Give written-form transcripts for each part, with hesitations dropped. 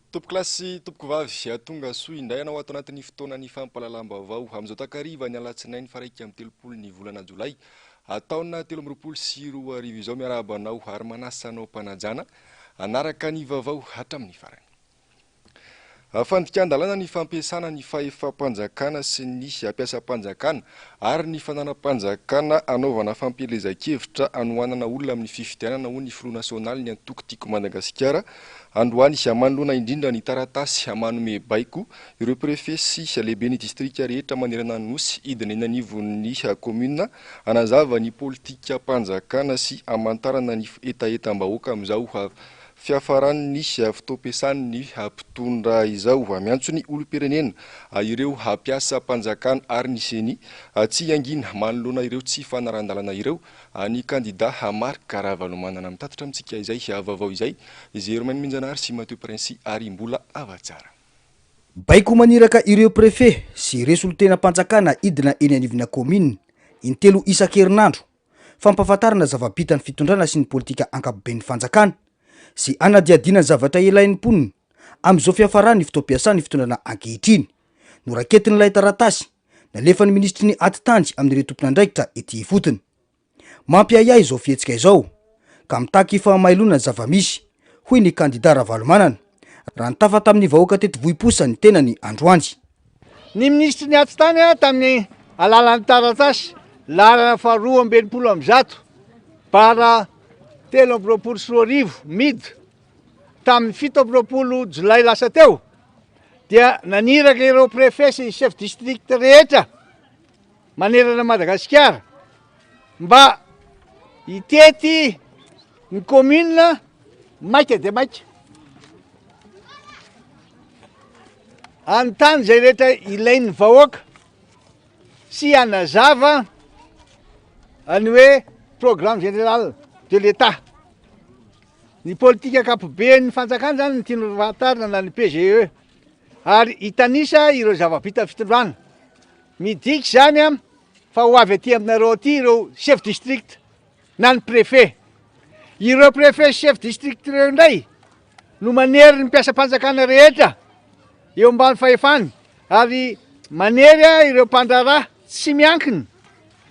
Tompoko klasy tompoko vavy tonga soa indray ianao ato anatin'ny fotoana ny fampahalalam-baovao amin'izao takariva ny alatsinainy faraika amin'ny telopolo ny volana jolay taona 2024 izao miarahaba anao ary manasanao mpanajana anaraka ny vaovao hatramin'ny farany. Fandikan-dalàna ny fampiasana ny fahefa-panjakana sy ny ampiasam-panjakana ary ny fananam-panjakana anaovana fampelezan-kevitra anohanana olona amin'ny fifidianana ho ny Front National ny antoko-tiako Madagasikara androany manoloana indrindra ny taratasy manome baiko ireo préfet sy lehibe ny distrika rehetra manerana ny nosy idina eny anivon'ny commune anazava ny politika panjakana sy amantarana ny etaetam-bahoaka amin'izao fiafaran'ny fitaom-piasan'ny mpitondra izao miantso ny olom-pirenena ireo hampiasa panjakana ary ny seny tsy angina manoloana ireo tsy fanaran-dalana ireo ny kandida Marc Ravalomanana mitatitra amintsika izay vaovao izay Zermaine Minjanary sy Mathieu Prince ary mbola avatsara. Baiko maniraka ireo préfet sy resultena panjakana idina eny anivona commune intelo isan-kerinandro fampafatarana zava-bitany fitondrana sy ny politika ankapoben'ny fanjakana sy anadiadina zavatra ilain'ny mponina amin'izao fiafarany fitaom-piasany fitondrana ankehitriny noraketin'ilay taratasy nalefan'ny ministry ny atitanjy amin'ny retompon'andraikitra ety fotony mampiayay izao fihetsika izao ka mitaky fa mailona zava-misy hoy ny kandida Ravalomanana raha nitafa tamin'ny vahoaka teto vohiposa ny tenany androany. Ny ministry ny atitany tamin'ny alalan'ny taratasy lalana faharoa ambin'ny polo amby zato para 3 mid tamin'ny 7 jolay lasa teo dia naniraka ireo préfet sy chef district rehetra manerana Madagasikara mba hitety ny commune maika dia maika anontany zay rehetra ilain'ny vahoaka sy anazava ny hoe programme général de l'État. Ny politika ankapoben'ny fanjakana zany ny tiany fahatarana na ny PGE ary hitanisa ireo zava-bita fitondrana midiky zany fa ho avy aty aminareo aty ireo chef district na ny préfet. Ireo préfet chef district ireo indray no manery ny mpiasa-panjakana rehetra eo ambany fahefany ary manery ireo mpandraraha tsy miankina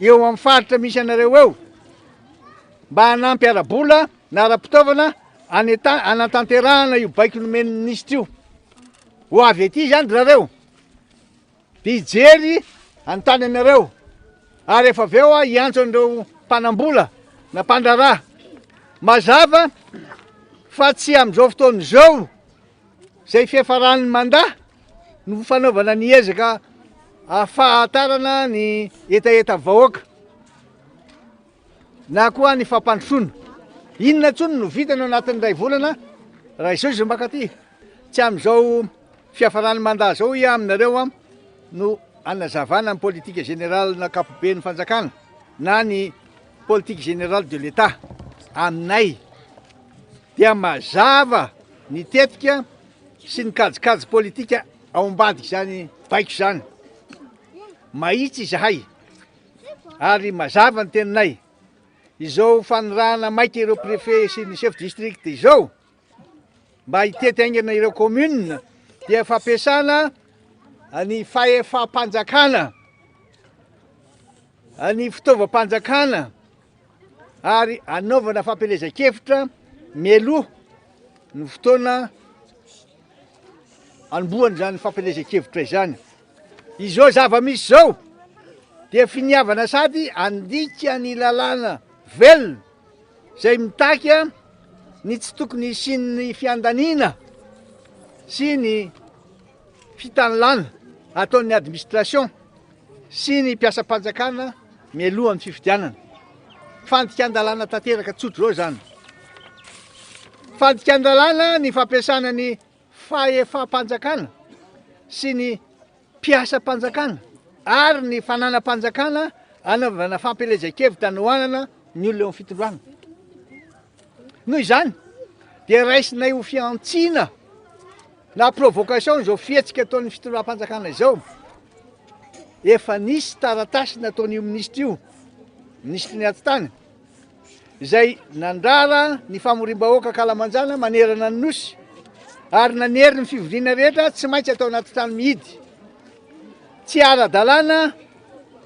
eo amin'ny faritra misy anareo eo mba hanampy ara-bola na ara-pitaovana anatanterahana io baiko nomen'ny ministra io. Ho avy aty zany rareo dia hijery anontany anareo ary efa avy eo hiantso an'ireo mpanambola na mpandraraha mazava fa tsy amin'izao fotoana izao zay fiafaran'ny mandat no fanaovana ny ezaka ahafahatarana ny etaeta vahoaka na koa ny fampandrosoana. Inona ntsony no vitany ao anatin'ny iray volana raha izao izy makaty tsy amin'izao fiafaran'ny mandat zao aminareo no anazavana ny politika générale na kapoben'ny fanjakana na ny politique générale de l'État aminay dia mazava ny tetika sy ny kajikajy politika ao ambadiky zany baiko zany mahitsy izahay ary mazava ny teninay izao fanirahana maika ireo préfet sy ny chef district izao mba hitety aingana ireo commune dia fampiasana ny fahefa-panjakana ny fitaovam-panjakana ary anaovana fampelezan-kevitra mialoha ny fotoana anombohany zany fampelezan-kevitra izany. Izao zava-misy zao dia finiavana sady andika ny lalàna velona zay mitaky ny tsy tokony sy ny fiandaniana sy ny fitanilana ataon'ny administration sy ny mpiasa-panjakana mialohan'ny fifidianana. Fandikan-dalàna tanteraka tsotro zao zany. Fandikan-dalàna ny fampiasana ny fahefa-panjakana sy ny mpiasa-panjakana ary ny fananam-panjakana anaovana fampelezan-kevitra anohanana ny olona eo amin'ny fitondrana. Noho izany dia raisinay ho fiantsina na provocation zao fihetsika ataon'ny fitondram-panjakana izao. Efa nisy taratasy nataon'io ministra io, ministry ny atitany, izay nandrara ny famorim-bahoaka Kalamanjana manerana ny nosy ary nanery ny fivoriana rehetra tsy maintsy atao anaty trano mihidy. Tsy ara-dalàna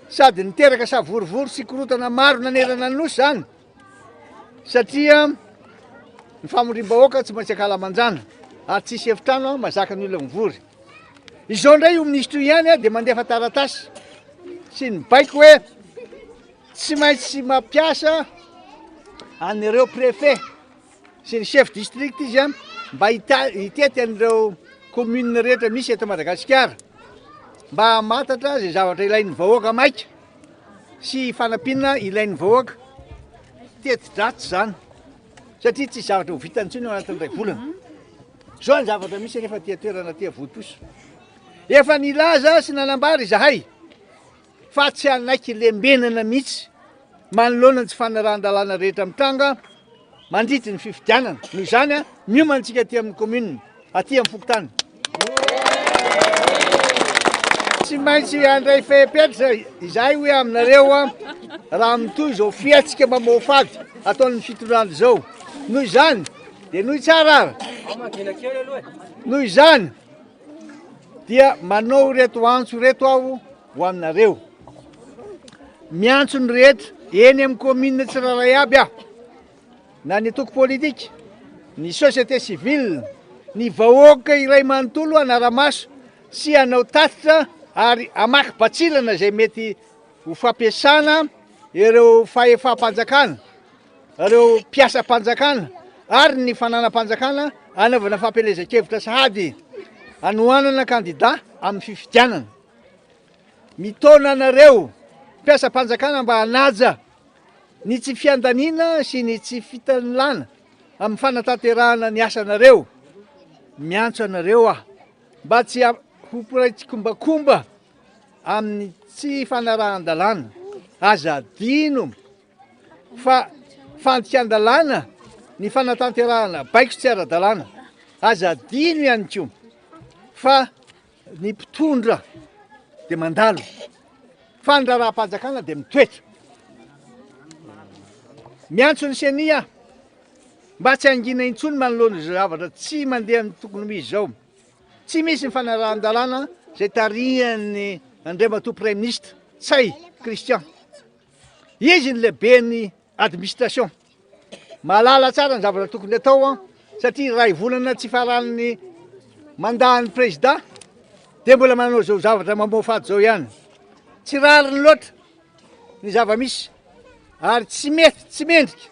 sady niteraka savorivory sy korotana maro nanerana ny nosy zany, satria ny famorim-bahoaka tsy maintsy akalamanjana ary tsisy efitrano mazaka ny olona mivory. Izao ndray io ministro ihany dia mandefa taratasy sy ny baiko hoe tsy maintsy mampiasa an'ireo préfet sy ny chef district izy mba hitety an'ireo commune rehetra misy eto Madagasikara mba hamatatra zay zavatra ilain'ny vahoaka maika sy fanampiana ilain'ny vahoaka teti-dratsy zany, satria tsy zavatra ho vitany intsony ao anatin'ny iray volana. Zao ny zavatra misy rehefa tia toerana tia votoso. Efa nilaza sy nanambary izahay fa tsy anaiky lembenana mihitsy manoloana ny tsy fanarahan-dalàna rehetra mitranga mandritra ny fifidianana. Noho izany miomantsika aty amin'ny commune, aty amin'ny Fokotany. Tsy maintsy andray fepetra izahay hoe aminareo raha mitoy zao fiatsika mamofady ataon'ny fitondrando zao. Noho izany dia noho tsara ary. Noho izany dia manao reto antso reto aho ho aminareo. Miantso ny rehetra eny amin'ny commune tsiraray aby aho, na ny atoko politika, ny société civile, ny vahoaka iray manontolo anara-maso sy anao tatitra ary amaky batsilana zay mety ho fampiasana ireo fahefa-panjakana, ireo mpiasa-panjakana ary ny fanana-panjakana anaovana fampelezan-kevitra sahady hanohanana candidat amin'ny fifidianana. Mitona anareo mpiasa-panjakana mba hanaja ny tsy fiandaniana sy ny tsy fitanilana amin'ny fanatanterahana ny asanareo. Miantso anareo aho mba tsy ho piraitsikombakomba amin'ny tsy fanarahan-dalàna. Aza adino fa fandikan-dalàna ny fanatanterahana baiko tsy ara-dalàna. Aza adino ihany koa fa ny mpitondra dia mandalo, fa ny raharaham-panjakana dia mitoetra. Miantso ny senia mba tsy angina intsony manoloana zavatra tsy mandeha amin'ny tokony misy zao. Tsy misy ny fanarahan-dalàna zay tarihan'ny Andriamatoa Premier Ministre Tsay Christian. Izy ny lehiben'ny administration. Malala tsara ny zavatra tokony atao satria ray volana tsy faran'ny mandahan'ny président dia mbola manao zao zavatra mamofady zao ihany. Tsy rariny loatra ny zava-misy ary tsy mety, tsy mendrika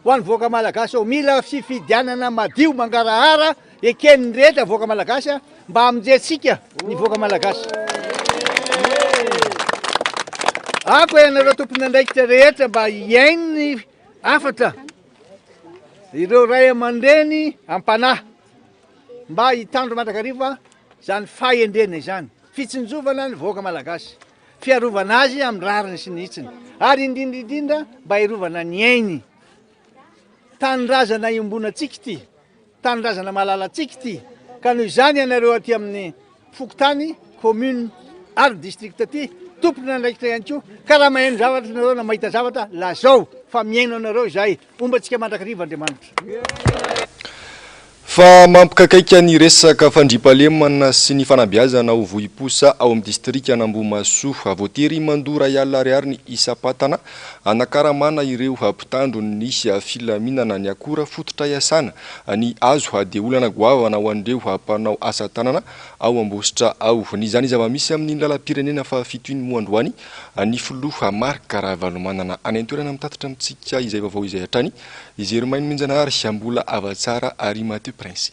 ho an'ny voaka malagasy ao. Mila fifidianana madio mangarahara eken'ny rehetra voaka malagasy mba hamonjentsika ny voaka malagasy. Ako ianareo tompony andraikitra rehetra mba hiaino ny afatra ireo ray aman-dreny am-panahy mba hitandro mandrakariva zany fahendrena izany, fitsinjovana ny voaka malagasy, fiarovana azy amin'ny rariny sy ny hitsiny, ary indrindraindrindra mba hiarovana ny ainy. Tanindrazana iombonatsika ity, tanindrazana malalatsika ity. Ka noho izany ianareo aty amin'ny Fokotany commune ary district aty tompony andraikitra ihany koa, ka raha maheno zavatra nareo na mahita zavatra lazao fa miaino anareo izay, ombantsika mandrakariva Andriamanitra. Fa mampikakaika ny resaka fandriampahalemana sy ny fanabeazana ho vohim-posa ao amin'ny distrika Anambomasoa, voatery mandora ialina ariary ny isam-patana anakaramana ireo hampitandro ny filaminana ny akora fototra iasana ny azo ade olana goavana ho andreo hampanao asa tanana ao Ambositra ao. Nizany zava-misy amin'ny lalam-pirenena fa fito iny moa androany ny filoha Marc Ravalomanana any an-toerana mitatitra amintsika izay vaovao izay hatrany izy Romain Minjanahary Siambola Avatsara ary Mathieu Prince.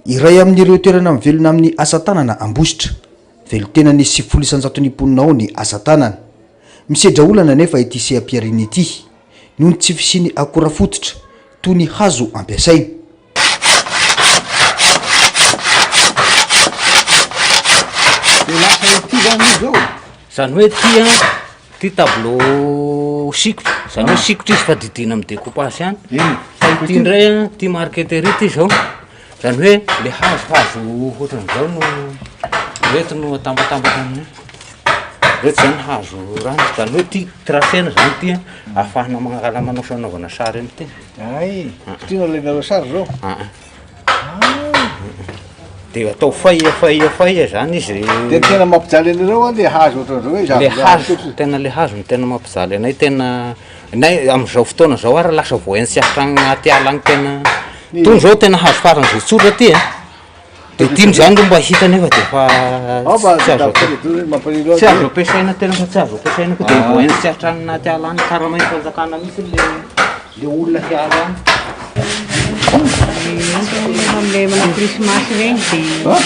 Iray amin'ireo toerana mivelona amin'ny asa tanana Ambositra, velotenany 790 ao ny asa tanana. Misedra olana nefa ity sehampiariny ity noho ny tsy fisiany akora fototra toy ny hazo ampiasaina. Zany hoe ty tableau sikotra, zany hoe sikotra izy fa didina amin'ny découpage ihany. Fa ity indray ty marqueterie ity zao, zany hoe le hazo ohatran'izao no reto no atambatambatra aminy. Reto zany hazo rano, zany hoe ty tracena zany ty ahafahana mangala manao fanaovana sary amy ty. Ay, tianao ilainareo sary zao. dia atao faiafaiafaiha zany izy de tena mampijaly anareo le hazo ohatran'izao hoe le hazo tena le hazo ny tena mampijaly anay tena nay amin'izao fotoana zao ary lasa voainy siafitra agnaty ala agny tena tony zao tena hazo faran'izay tsotra ty a dia tiany zany ro mba hita nefa dia fa tsy azo ampiasaina tena fa tsy azo ampiasaina koa dia voainy siafitra agnaty ala any karamay fanjakana misy le olona hiala any amle mana krismasy regny dia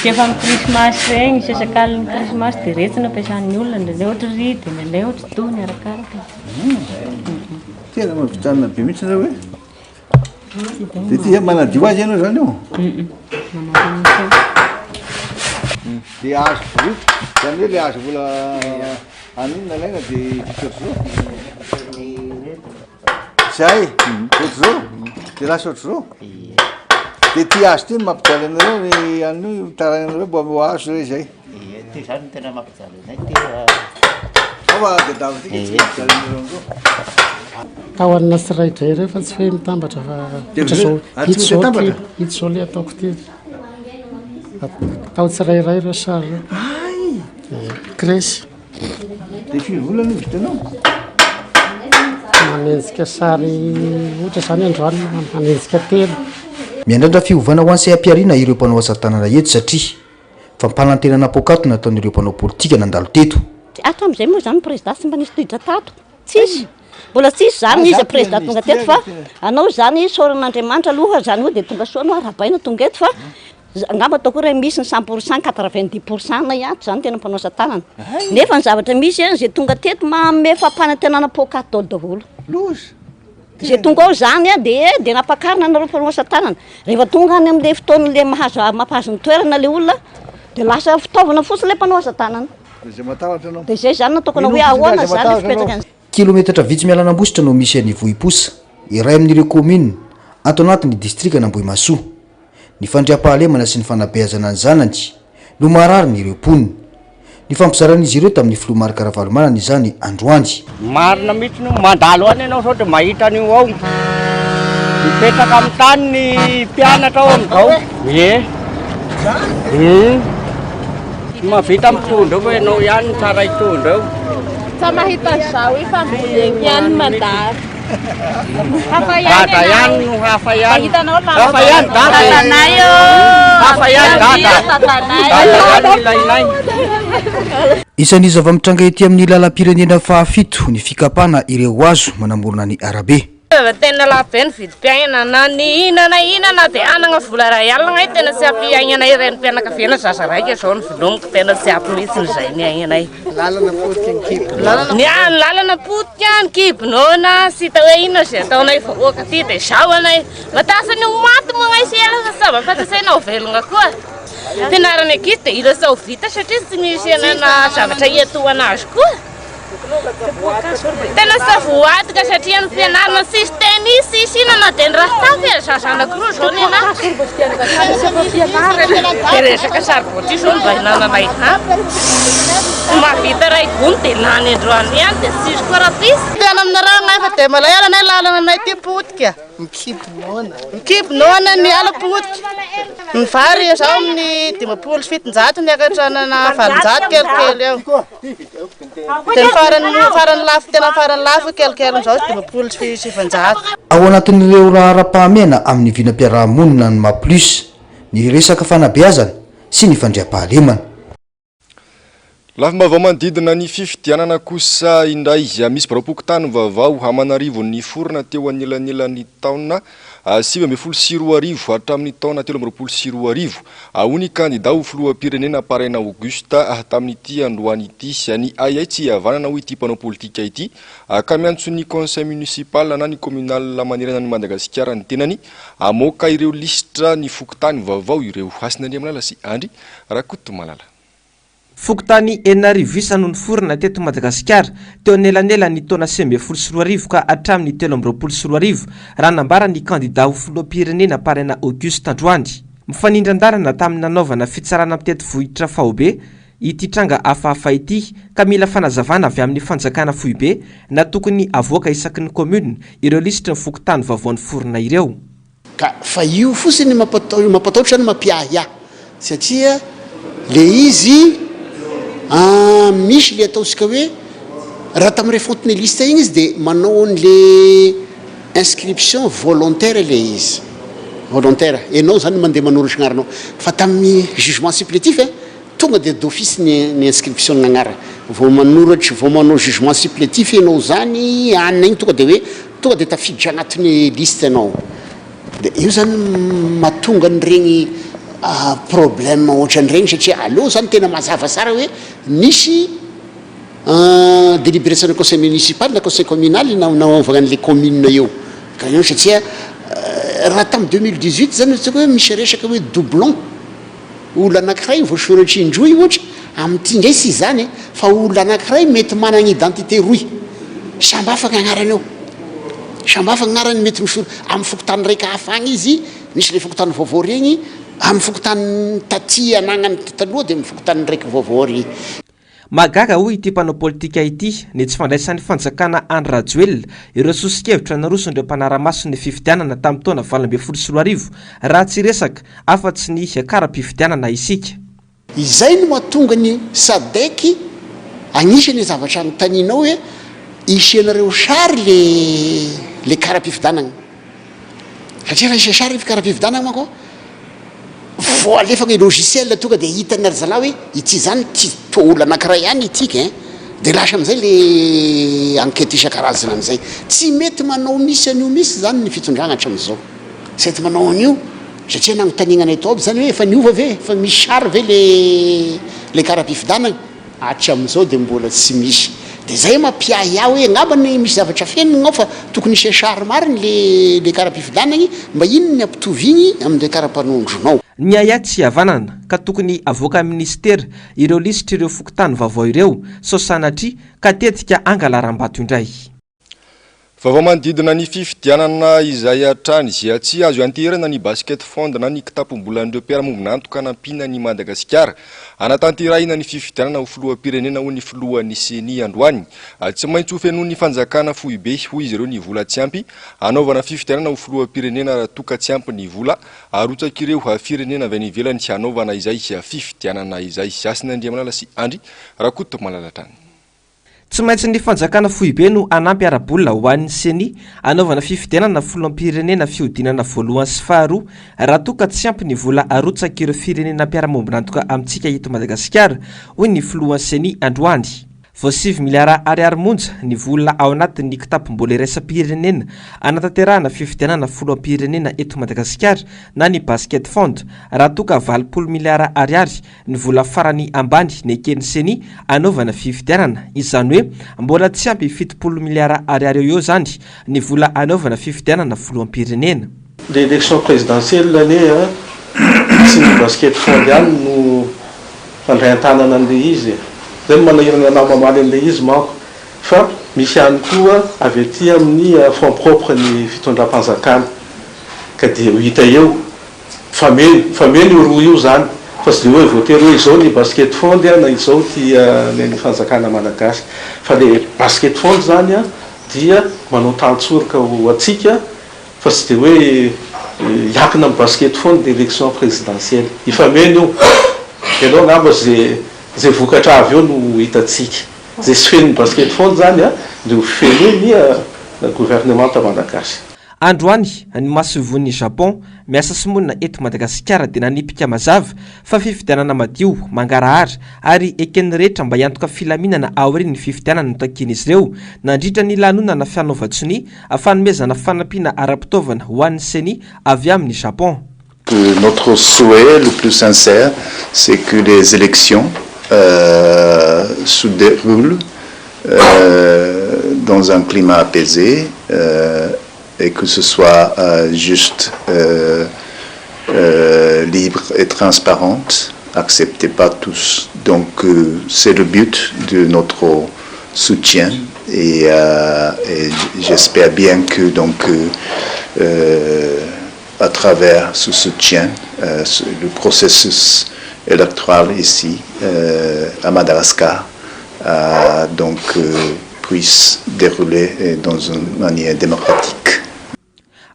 rehefa amin'ny krismasy regny sasakalin'ny krismasy dia retina ampiasan'ny olona ndraindray ohatra ry dia ndraindray ohatra tony arakaraka tena mampijanona be mihitsy nareo hoe dia ty manadio azy ianao zany io dia azo volo zany hoe le azo vola aninona laina dia ohatr'izao zay ohatr'izao dia lasa ohatr'izao dia ty azo ty mampijaly anareo ny anio tarainy anareo mbo ame azo re zay ty zany tena mampijaly anay ty ava dia davo tika tsy mampijaly anareo amizao tao anina siraidray reo fa tsy hoe mitambatra fa hitsy zao le ataoko ty atao tsirairay reo sary reo kresy dia firy volana izy tanao manenjika sary ohatra zany androany manenjika telo miandrandra fiovana ho any saim-piarina ireo mpanao asa tanana eto satria fampanantenana pokato nataon'ireo mpanao politika nandalo teto hatramin'izay moa zany président sy mba nisy tohidra tato tsisy mbola tsisy zany izy président tonga teto fa anao zany soran'andriamanitra aloha zany hoe dia tonga soanao arabaina tonga eto fa angamba ataoko raha misy ny 100% 90% na ihany zany tena mpanao asa tanana nefa ny zavatra misy zay tonga teto mame fampanantenana pokato daholo zay tonga ao zany a dia nampakarina nareo mpanao asa tanana rehefa tonga any amin'le fotoan'le mampahazo ny toerana le olona dia lasa fitaovana fotsiny le mpanao asa tanana dia zay zany nataokana hoe ahoana zany fipetraka an'izay kilometatra vitsy mialanambositra no misy any Vohiposa iray amin'ireo komina ato anatin'ny distrika n'Ambohimasoa ny fandriam-pahalemana sy ny fanabeazana ny zanany no marary ny ireo poniny ny fampizaran'izy ireo tamin'ny filoha Marikaravalomana izany androany marina mihitsy no mandalo any ianao sao dia mahita an'io ao mipetraka amin'ny tany ny mpianatra ao amizao mavita mitondra hoe ianao ihany ny tsara hitondra eo sa mahita zao ifamboleny ihany mandalo hafa ihany no hafa ihany hafa ihany tatanay hafa ihany dada ilainay isan'ny zava-mitranga ety amin'ny lalam-pirenena fahafito ny fikapana ireo azo manamorona ny arabe tena labe ny vidim-piainana na ny inana dia anana vola ray alina tena sy ampy aignanay ireny mpianakaviana zaza raika zao ny vilomiko tena sy ampy mihitsy zay ny aignanay lalana potika ny kibinona sy hita hoe inona zay ataonay vahoaka ty dia zao anay matasany maty moa sy ela saba fampiasaina velogna koa fianarana akisy dia irasao vita satria tsy misy anana zavatra hiatoana azy koa tena sa voadika satria ny fianarana sisy tenisy sisy inana dia ny raha tafy zazanako roa zao ny ana dia resaka saribôty zao mba hinananay mahavita ray gony dia lany androany ihany dia sisy koa raha pisy tena aminareo anay fa dia malay alanay lalana anay ty potika mikibinona ny ala potika ny vary zao amin'ny 570 ny akatranana 700 kelikely eo dia farany lafo tena farany lafo kelikely zao 570 ao anatin'ireo rahara-pahamena amin'ny vinam-piarahamonina ny maplus ny resaka fanabeazana sy ny fandriam-pahalemana lafy-mavao manodidina ny fifidianana kosa indray misy baram-pokotany vaovao Hamanarivo ny forona teo anelanelan'ny taona 2024 hatramin'ny taona 2024 ahony kandida ho filoham-pirenena Paraina Augusta tamin'ity androany ity sy ayay tsy havanana ho ity mpanao politika ity ka miantso ny conseil municipal na ny communal manerana ny Madagasikara ny tenany amoaka ireo listra ny fokotany vaovao ireo Hasinandria Malala sy Andry Rakoto Malala fokotany enarivisa no niforona teto Madagasikara teo anelanela ny taona 2024 ka hatramin'ny 2024 raha nambara ny kandida ho filoham-pirenena Paraina Augusta androany mifanindran-darana tamin'ny nanaovana fitsarana mitety vohitra fahobe ity tranga hafahafa ity ka mila fanazavana avy amin'ny fanjakana foibe na tokony avoaka isaky ny commune ireo listra ny fokotany vaovao ny forona ireo ka fa io fosiny mampatahotra ny mampiahiahy satria le izy misy le ataosika hoe raha tamin'ire fonteneliste igny izy de manao an'le inscription volontaire le izy volontaire ianao zany mandeha manoratra gn'aranao fa tamin'ny jugement supplétif tonga de d'office ny inscription gn'agnara vao manoratry vao manao jugement supplétif ianao zany anina igny tonga de hoe tonga de tafiditra agnatin'ny liste anao de io zany mahatonga n'regny problème ohatran'regny satria aloha zany tena mazava tsara hoe nisy délibération du conseil municipal na conseil communal naovagna an'le commune eo ka io satria raha tamin'ny 2018 zany tsika hoe misy resaka hoe doublon olo anankiray voasoratry indroy ohatra amin'ity ndray sy zany fa olo anankiray mety manana identité roy samby hafa gn'agnarany eo samby hafa gn'agnarany mety misoro amin'ny fokotany raika hafa agny izy misy le fokotany vaovao regny amin'ny fokotany taty anagnany taloha de mifokotany raiky vaovao regny magaga hoy ity mpanao politika ity ny tsy fandraisan'ny fanjakana Andry Rajoelina ireo sosikevitra naroson'ireo mpanara-masony fifidianana tamin'ny taona 2024 raha tsy resaka afa-tsy ny kara-pifidianana isika. Izay no mahatonga ny SADC agnisan'ny zavatra anotaninao hoe isianareo sary le kara-pifidianana satria raha isa sary kara-pifidianana manko vao alefagna logiciel tonga de hitanary zala hoe ity zany ty toolo anankiray ihany itika de lasa am'izay le enquête isan-karazana am'izay tsy mety manao misy an'io misy zany ny fitondrana hatram'izao tsy mety manao an'io satria nagnontanignanay tao aby zany hoe efa niova ve fa misy sary ve le kara-pifidianana hatram'izao de mbola tsy misy de zay mampiahy aho hoe angambany misy zavatra fenina ao fa tokony isy sary mariny le kara-pifidianana mba ino ny ampitovy igny amin'le kara-mpanondronao. Ny aya tsy havanana ka tokony avoaka ministera ireo lisitra ireo fokotany vaovao ireo sao sanatria ka tetika angalaram-bato indray. Vaovao manodidina ny fifidianana izay hatrany izay tsy azo antirana ny basket fond na ny kitapom-bolan'ireo mpiara-mombona antoka hanampina ny Madagasikara anatanterahina ny fifidianana ho filoham-pirenena ho ny filohan'ny CENI androany tsy maintsy ho fenoy ny fanjakana fohy be hoy izy ireo ny vola tsy ampy anaovana fifidianana ho filoham-pirenena raha toka tsy ampy ny vola arotsaka ireo firenena avy any ivelany sy hanaovana izay fifidianana izay Asina Andriamanala sy Andry Rakoto Malalatrany. Tsy maintsy ny fanjakana fohibe no anampy ara-bolina ho an'ny CENI anaovana fifidianana filoham-pirenena fihodinana voalohany sy faharoa raha toka tsy ampy ny vola arotsaka ireo firenena mpiara-mombona antoka amintsika eto Madagasikara hoy ny filohan'ny CENI androany. Vao 7 miliara ariary monja ny vola ao anatin'ny kitapom-bola iraisam-pirenena anatanterahana fifidianana filoham-pirenena eto Madagasikara na ny basket fond raha toka 20 miliara ariary ny vola farany ambany ny eken'ny CENI anaovana fifidianana izany hoe mbola tsy ampy 70 miliara ariary eo zany ny vola anaovana fifidianana filoham-pirenena. L'élection présidentielle l'année sy ny basket fond ihany no fandray-tanana an'le izy zay manahirana anao mamaly an'le izy manko fa misy ihany koa avy aty amin'ny fonds propre ny fitondram-panjakana ka de ho hita eo fameno io roa io zany fa tsy de hoe voatery hoe izao ny basket fond na izao ty ny fanjakana malagasy fa le basket fond zany dia manao tantsorika ho atsika fa tsy de hoe hiakina amin'ny basket fond d'élection présidentielle ifameno io ianao ngamba zay vokatra avy eo no hitatsika zay sy feno ny basket fond zany de ho feno ny gouvernement malagasy. Androany ny masovon'ny Japon miasa simonina eto Madagasikara dia nanipika mazava fa fifidianana madio mangarahara ary eken'ny rehetra mba hiantoka filaminana aorian'ny ny fifidianana notakian'izy ireo nandritra ny lanonana fianovatsony afanomezana fanampiana ara-pitaovana ho an'ny CENI avy amin'ny Japon. Notre souhait le plus sincère, c'est que les élections se déroulent dans un climat apaisé et que ce soit juste, libre et transparente, accepté par tous. Donc c'est le but de notre soutien et j'espère bien que donc à travers ce soutien, le processus électoral ici à Madagascar puisse dérouler dans une manière démocratique.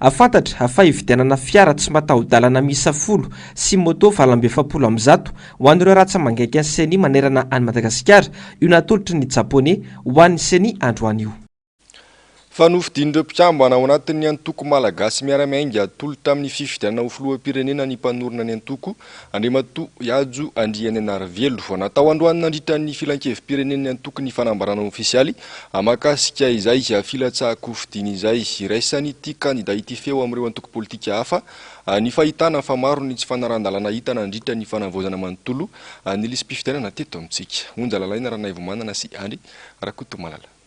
afantatra fa ividianana fiara tsy mataho-dalana miisa 10 sy moto valam-be-fapolo amby zato ho an'ireo ratsa mangaiky ny seni manerana any Madagasikara io natolotry ny japonais ho an'ny seni androany io. Fa nofidin'ireo mpikambana ao anatin'ny antoko malagasy miaramiainga atolo tamin'ny fifidianana ho filoham-pirenena ny mpanorona ny antoko Andriamatoa Ihajo Andriananarivelo vao natao androany nandritra ny filan-kevi-pirenen'ny antoko ny fanambarana ofisialy amakasika izay filatsahako fidiny izay iraisan'ny ity kandida ity feo amin'ireo antoko politika hafa ny fahitana fa maro ny tsy fanarandalana hita nandritra ny fanavozana manontolo ny lisy mpifidianana teto amintsika onjalalaina Ranaivomanana sy Andry Rakotomalala.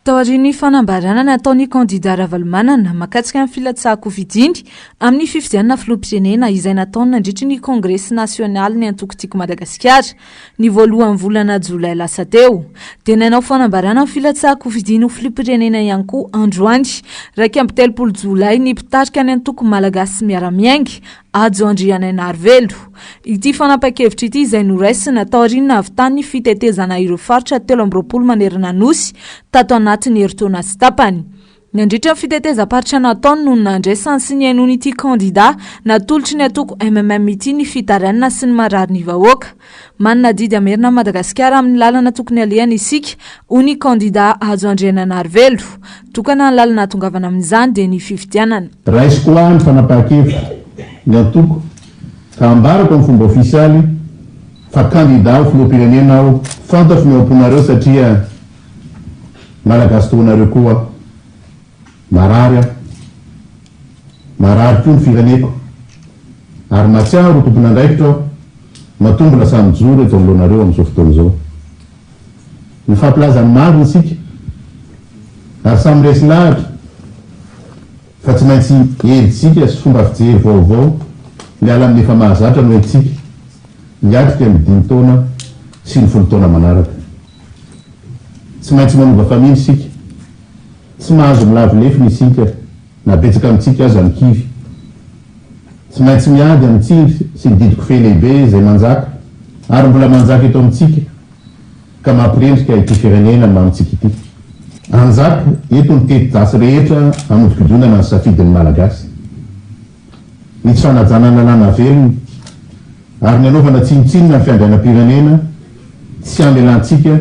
Tao aorian'ny fanambarana nataon'ny kandida Ravalomanana makatsika ny filatsahako fidiny amin'ny fifidianana filoham-pirenena izay nataony nandritry ny Kongresy Nasionaly ny antoko Madagasikara ny voalohan'ny volana Jolay lasa teo. Dia nanao fanambarana ny filatsahako fidiny ho filoham-pirenena ihany koa androany 2 Jolay ny mpitarika ny antoko malagasy miaramiainga Ihajo Andriananarivelo. Ity fanapa-kevitra ity izay noraisina tao aoriana avy tany fitetezana ireo faritra 13 manerana nosy tato anatin'ny herintaona sy tapany. Nandritra ny fitetezam-paritra nataony no nandraisany sy ny hainoany ity kandida natolotry ny atoko MMM ity ny fitarainana sy ny marary ny vahoaka. Manana didy amerina Madagasikara amin'ny lalana tokony alehana isika hoy ny kandida Ihajo Andriananarivelo. Tokana ny lalana tongavana amin'izany dia ny fifidianana. Raisiko ny fanapa-kevitra ny antoko ka ambarako amin'ny fomba ofisialy fa kandida ho filoham-pirenena aho fantafy ny amponareo satria malagasy toanareo koa marary koa ny fireneko ary matsiaro tompona andraikitra matombo lasa mijoro eto alohanareo amin'izao fotoana izao. Ny fampilazany maro isika ary samy resy lahatra fa tsy maintsy helintsika sy fomba fijery vaovao miala amin'ny efa mahazatra no entsika miatrika amin'ny 5 taona sy ny 10 taona manaraka. Tsy maintsy manova family isika, tsy mahazo milavo lefiny isika na betsaka amintsika aza ny kivy. Tsy maintsy miady amin'ny tsiry sy ny didiko fe lehibe izay manjaka ary mbola manjaka eto amintsika ka mampirendrika ity firenena mamintsika ity. Anjaka eto ny tety jasy rehetra amodikodonana ny safidin'ny malagasy. Ny tsy fanajanana lana velony ary ny anaovana tsinotsinona ny fiandrianam-pirenena tsy amelantsika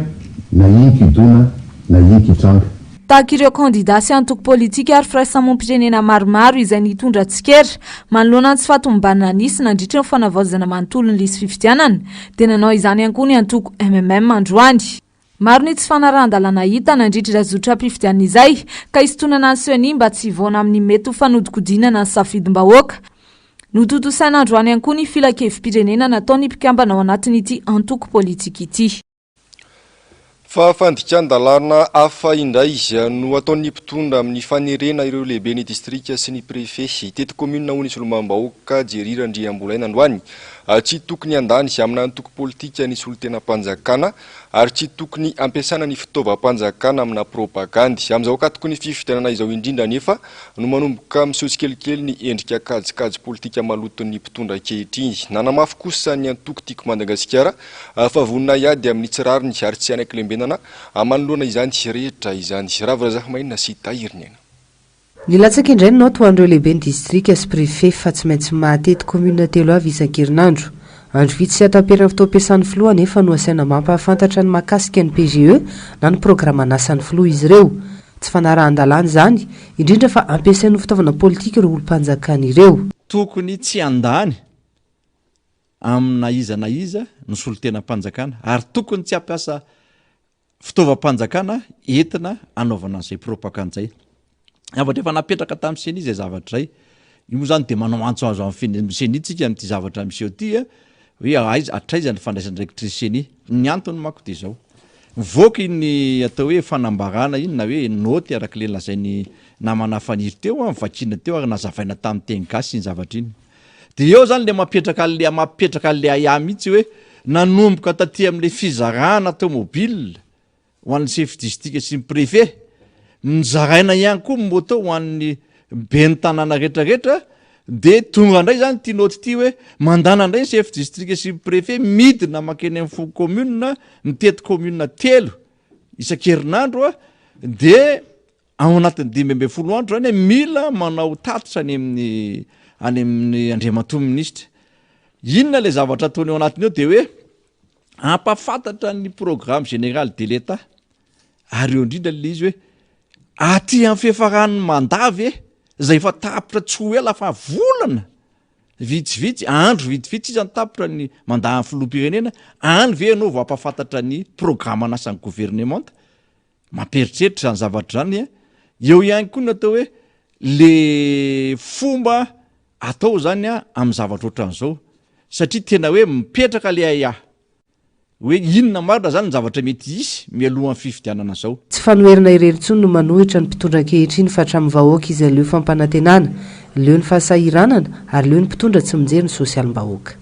na inkidona na inkitranga. Tahaka ireo kandida sy antoko politika ary firaisamoam-pirenena maromaro izay nitondra tsikera manoloana ny tsy fahatombanana nisy nandritra ny fanavaozana manontolo ny lisy fifidianana dia nanao izany ihany koa ny antoko MMM androany. Maro ny tsy fanarandalana hita nandritra zotra-pifidianana izay ka isotonana ny seni mba tsy hivoana amin'ny mety ho fanodikodinana ny safidim-bahoaka. Notontosaina androany ihany koa ny filan-kevi-pirenena nataony mpikambana ao anatin'ity antoko politika ity. Fa fandikan-dalàna hafa indray no ataon'ny mpitondra amin'ny fanerena ireo lehibe ny distrika sy ny prefet teto commune ho nisy olomam-bahoaka Jery Andriambolaina androany. Tsy tokony andany amina antoko politika nisy olo tena mpanjakana ary tsy tokony ampiasana ny fitaovam-panjakana amina propagandy. Amin'izao ka tokony fifidianana izao indrindra nefa no manomboka miseho tsikelikely ny endrika kajikajy politika maloton'ny mpitondra ankehitriny. Nanamafy kosa ny antoko tiako Madagasikara fa vonina iady amin'ny tsirariny ary tsy anakilembenana manoloana izany rehetra izany. Ravirazaha mainina sy tahiriny. Nilatsaka indray no toandreo lehibe ny distrika sy prefet fa tsy maintsy mahatety commune telo avy isan-kerinandro. Andro vitsy sy atam-perana fitaom-piasan'ny filoha nefa no asaina mampahafantatra ny mahakasika ny PGE na ny programa nasan'ny filoha izy ireo. Tsy fanarahan-dalàna izany indrindra fa ampiasain'ny fitaovana politika ireo olom-panjakana ireo. Tokony tsy andany amina iza na iza no solon-tena-panjakana ary tokony tsy ampiasa fitaovam-panjakana entina anaovana an'izay propaganda izay. Zavatra efa napetraka tamin'ny seni izay zavatra izay. Io moa zany dia manao antso azo amin'ny senitsika amin'ity zavatra miseho ity hoe atraiza ny fandraisan-draikitry seni. Ny antony manko dia izao. Mivoaka ny atao hoe fanambarana iny na hoe noty araka le lazainy namana faniry teo mivakina teo ary nazavaina tamin'ny teny gasy iny zavatra iny. Dia eo zany le mapetraka le aya mihitsy hoe nanomboka taty amin'le fizarana automobile ho an'ny chef district sy ny préfet. Nizaraina ihany koa moto ho an'ny ben'ny tanàna rehetrarehetra dia tonga indray zany ity noty ity hoe mandana indray chef district sy préfet midina makeny amin'ny fo commune mitety commune telo isan-kerinandro dia ao anatin'ny 5 andro zany mila manao tatitra any amin'ny andriamato ministra. Inona le zavatra ataony ao anatiny eo de hoe ampafantatra ny programme général de l'État ary eo indrindra le izy hoe aty amin'ny fiafarany mandavy zay efa tapitra tsy ho ela fa volana vitsivitsy andro vitsivitsy izy tapitra ny mandaha amin'ny filoham-pirenena any ve anao vao ampafantatra ny programme anasan'ny gouvernement mamperitreritra zany zavatra zany eo ihany koa ny atao hoe le fomba atao zany amin'ny zavatra ohatran'izao satria tena hoe mipetraka le aya hoe inona marina zany ny zavatra mety isy mialohan'ny fifidianana zao. Tsy fanoherina irerintsony no manohitra ny mpitondra ankehitriny fa hatramin'ny vahoaka izy aleo fampanantenana, leo ny fahasahiranana ary leo ny mpitondra tsy mijery ny sosialim-bahoaka.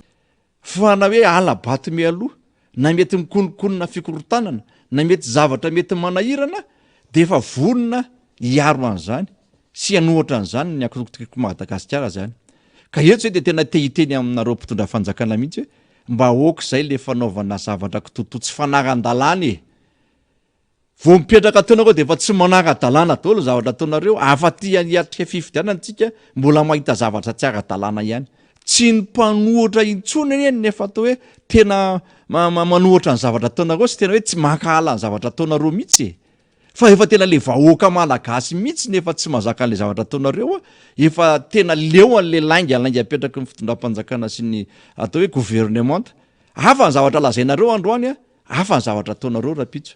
Fa na hoe alabato mialoha na mety mikonikonina fikorotanana na mety zavatra mety manahirana de efa vonona hiaro an'izany sy hanohatra an'izany ny akotokotoka Madagasikara zany. Ka eto de tena tehiteny aminareo mpitondra fanjakana mihitsy hoe mba aok'izay le fanaovana zavatra kitoto tsy fanaran-dalàna vao mipetraka taonareo de efa tsy manara-dalàna daholo zavatra ataonareo afa-ty hiatrika fifidianana antsika mbola mahita zavatra tsy ara-dalàna ihany. Tsy ny mpanohatra intsony eny nefa atao hoe tena manohatra ny zavatra ataonareo sy tena hoe tsy makahala ny zavatra ataonareo mihitsy fa efa tena le vahoaka malagasy mihitsy nefa tsy mahazaka an'le zavatra ataonareo efa tena leo an'le lainga apetraky ny fitondram-panjakana sy ny atao hoe gouvernement hafa ny zavatra lazainareo androany hafa ny zavatra ataonareo rapitso.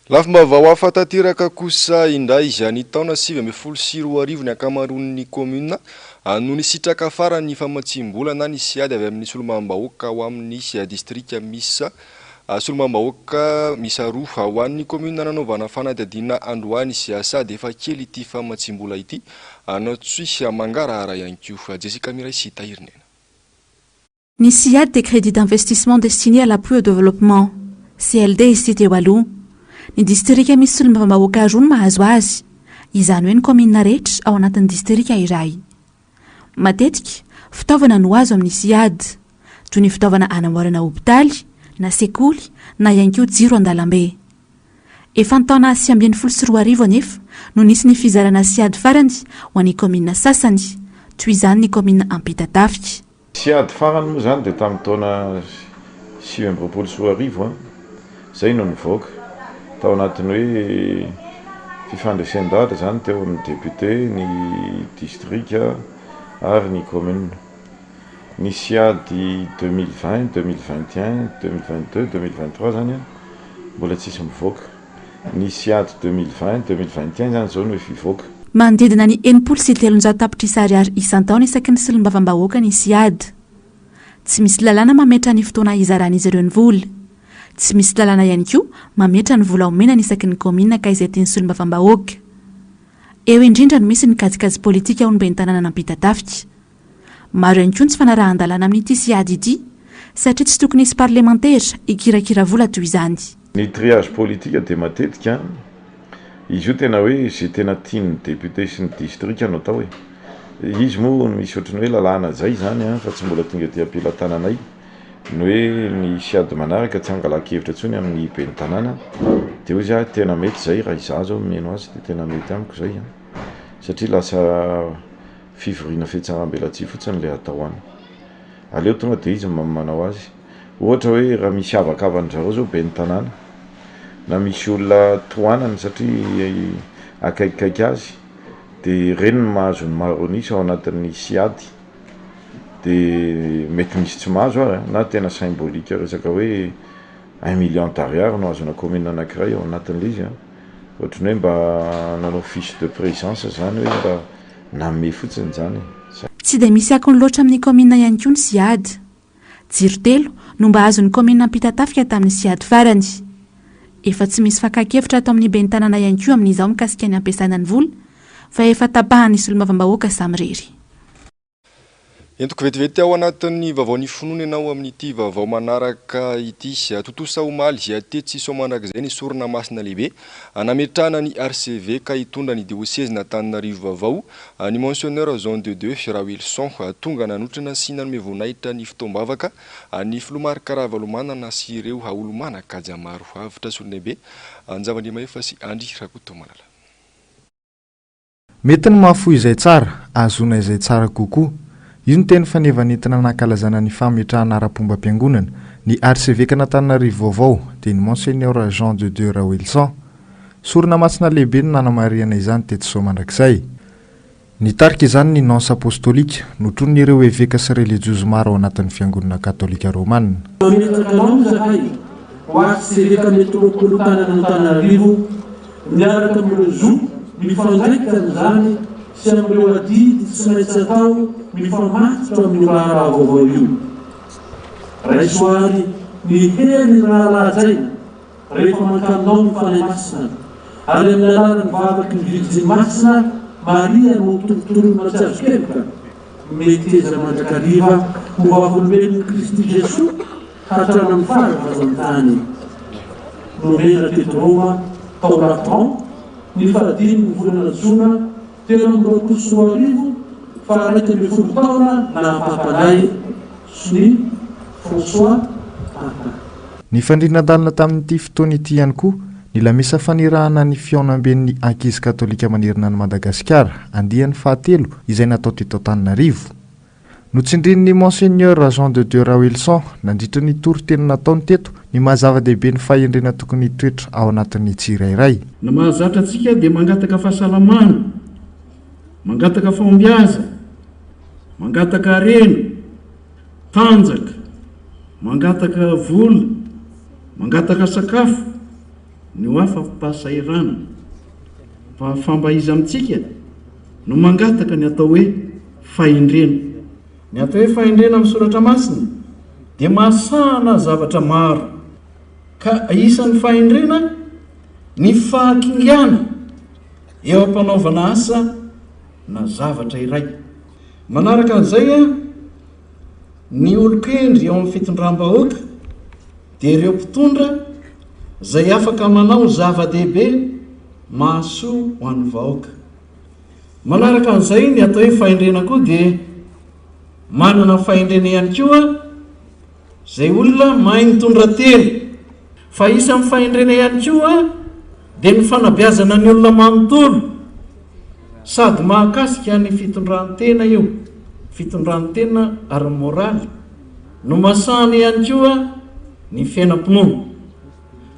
Lafim-baovao ahafantateraka kosa indray izany taona 2024 ny ankamaroan'ny commune no nisitraka afara ny famatsim-bola na ny siady avy amin'ny solomam-bahoaka ao amin'ny district misy solomam-bahoaka misa roa ao an'ny commune nanaovana fanadihadiana androany sy asa de efa kely ity famatsim-bola ity anao tsisy mangarahara ihany koa. Jessica Miray sy Tahirnena. Ny siady des crédits d'investissement destinés à l'appui au développement CLD izy teo aloha ny distrika misy solomam-bahoaka roa no mahazo azy izany hoe ny commune rehetra ao anatin'ny distrika iray. Matetika fitaovana no azo amin'ny siady toy ny fitaovana anamboarana hopitaly na sekoly na ihany koa jiro an-dalambe. Efa ny taona 2024 anefa no nisy ny fizarana siady farany ho an'ny commune sasany toy izany ny commune Ampitatafika. Siady farany moa zany dia tamin'ny taona 2024 zay no nivoaka tao anatin'ny hoe fifandraisan-dahatra zany teo amin'ny député ny district ary ny commune. Ny siady 2020, 2021, 2022, 2023 zany mbola tsisy mivoaka. Ny siady 2020, 2021 zany zao no fivoaka. Manodidina ny 700 tapitra ariary isan-taona isaky ny solombavam-bahoaka ny siady. Tsy misy lalàna mametra ny fotoana izaran'izy ireo ny vola. Tsy misy lalàna ihany koa mametra ny vola omena isaky ny commune ka izay tiany solombavam-bahoaka. Eo indrindra no misy ny kajikajy politika ao ny tanàna Ampitatafika. Maro ihany koa ny tsy fanarahan-dalàna amin'ity siady ity satria tsy tokony hisy parlementaire ikirakira vola toy izany. Ny triage politika dia matetika izy io tena hoe zay tena tiany député sy ny district no atao hoe izy moa misy ohatrany hoe lalàna zay zany fa tsy mbola tonga ty ampilatananay ny hoe ny siady manaraka tsy angalakevitra ntsony amin'ny ben'ny tanàna dia hoe za tena mety zay raha iza zao meno azy dia tena mety amiko zay satria lasa fivoriana fihetsaram-belatsy fotsiny le atao any. Aleo tonga dia izy manao azy ohatra hoe raha misy avakavan'zareo zao ben'ny tanàna na misy olona tohanany satria akaikikaiky azy dia reny ny mahazo ny maronisy ao anatin'ny siady dia mety misy tsy mahazo ary na tena symbolika resaka hoe 1 million d'ariary no azona commune anankiray ao anatin'le izy ohatrany hoe mba nanao fiche de présence zany hoe mba nanome fotsiny zany. Tsy dia misy akony loatra amin'ny commune ihany koa ny siady. Jiro telo no mba azon'ny commune Ampitatafika tamin'ny siady farany. Efa tsy misy fakakevitra atao amin'ny ben'ny tanàna ihany koa amin'izao mikasika ny ampiasana ny vola fa efa tapahany solombavam-bahoaka samy rery. Entoko vetivety ao anatin'ny vaovaon'ny finoana ianao amin'ity vaovao manaraka ity totosa omaly izay atetsy somanak'izay ny sorona masina lehibe anametrahana ny RCV ka hitondra ny diocèse n'Antananarivo vaovao ny monseigneur Jean de Dieu Wilson tonga nanotrana sy nanome voninahitra ny fitoam-bavaka ny filomary Karavalomanana sy ireo olo manakajy maro avitra solon'lehibe anjavandrima efa sy Andry Rakotomalala. mety ny mahafoy izay tsara azona izay tsara kokoa io ny teny fanevanentina nankalazana ny fametrahana ara-pombam-piangonana ny arcevêque n'Antananarivo vaovao dia ny monseigneur Jean de Dieu Rawilson sorona masina lehibe ny nanamariana izany teto mandrakizay nitarika izany ny nonce apostolika notronon'ireo évêque sy religieuse maro ao anatin'ny fiangonana katolika romanina ho arcevêque métropolitana n'Antananarivo miaraka amin'ireo zo mifandraikitra amin'izany sy amin'ireo adidy tsy maintsy atao mifamatotra amin'ny raha vaovao io raisoary miheny raha lahajaina rehefa mankanao mifanahy masina ary amin'ny alalan'ny vavaky ny Virgin masina Maria no torotorona tsy azo keloka meteza mandrakariva ho avolombelon'ny Kristy Jesosy hatrana amin'ny fahavazan-tany nomena teto Roma tao Latran ny fahadimy ny volana Jona 2024 fa 20 taona na papalay ny François ny fandrinan-dalina tamin'ity fotoana ity ihany koa ny lamesa fanirahana ny fiaonam-ben'ny ankizy katolika manerina ny Madagasikara andian'ny fahatelo izay natao teto Antananarivo notsindrin'ny monseigneur Jean de Dieu Rawilson nandritra ny toriteny nataony teto ny mahazava-dehibe ny fahendrena tokony toetra ao anatin'ny tsirairay na mahazatra antsika dia mangataka fahasalamana mangataka fahombiaza mangataka arena tanjaka mangataka vola mangataka sakafo ny hafa mpahasairana fambaiza amintsika no mangataka ny atao hoe fahendrena ny atao hoe fahendrena amin'ny soratra masina dia mahasahana zavatra maro ka isan'ny fahendrena ny fahakingana eo ampanaovana asa na zavatra iray manaraka an'izay ny olon-kendry eo amin'ny fitondram-bahoaka dia ireo mpitondra zay afaka manao zava-dehibe mahasoa ho an'ny vahoaka manaraka an'izay ny atao hoe fahendrena koa dia manana fahendrena ihany koa zay olona mahay mitondra teny fa isan'ny fahendrena ihany koa dia ny fanabeazana ny olona manontolo sady mahakasika ny fitondran-tena io fitondran-tena ary moraly no masahana ihany koa ny fiainam-pinoana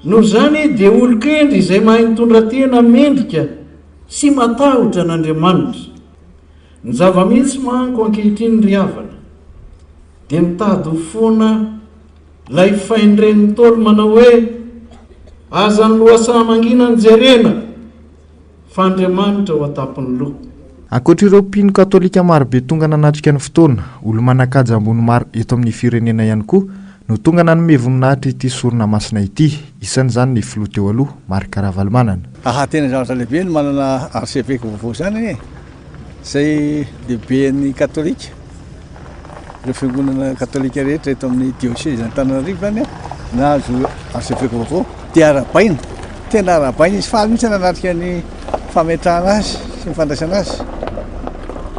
noho zany dia olon-kendry izay mahay mitondra tena mendrika sy matahotra n'Andriamanitra ny zava-mihitsy manko ankehitriny ry havana dia mitady ho foana lay fahendren'ny tolo manao hoe aza ny lohasaha mangina ny jerena fa Andriamanitra ho atapony loha ankoatra ireo mpino katolika marobe tonga nanatrika ny fotoana olo manakaja ambony maro eto amin'ny firenena ihany koa no tonga nanome voninahitra ity sorona masina ity isan'izany ny filoha teo aloha Marc Ravalomanana tena zavatra lehibe ny manana arcevêque vaovao zany zay lehiben'ny katolika ireo fiangonana katolika rehetra eto amin'ny diocèse Antananarivo zany nahazo arcevêque vaovao dia arabaina tena arabaina izy faly mihitsy nanatrika ny fametrahana azy sy mifandraisana azy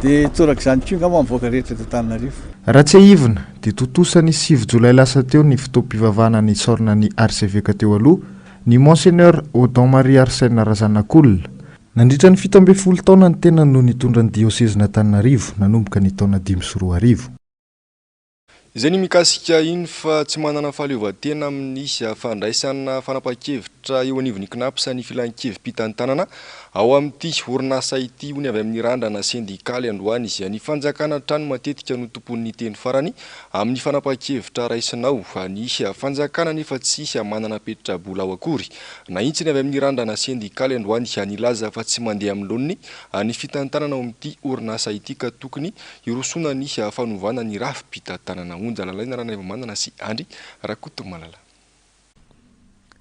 dia toraka izany koa ngamba mivoaka rehetra eto Antananarivo raha tsy ahivina dia totosany 9 jolay lasa teo ny fotoam-pivavahana ny sorona ny arcevêque teo aloha ny monseigneur Odon Marie Arsène Razanakolona nandritra ny 17 taona ny tena no nitondra ny diocèse n'Antananarivo nanomboka ny taona 2024 izay ny mikasika iny fa tsy manana fahaleovantena amin'ny fandraisana fanapa-kevitra eo anivon'ny KNAPS ny filan-kevy pitantanana ao amin'ity orinasa ity ho ny avy amin'ny randrana sindikaly androany izy ny fanjakana trano matetika no tompon'ny teny farany amin'ny fanapa-kevitra raisinao ny fanjakana nefa tsy manana petritra bola ao akory na intsy ny avy amin'ny randrana sindikaly androany nilaza fa tsy mandeha amin'ny loniny ny fitantanana ao amin'ity orinasa ity ka tokony irosona ny fanovana ny rafy pitantanana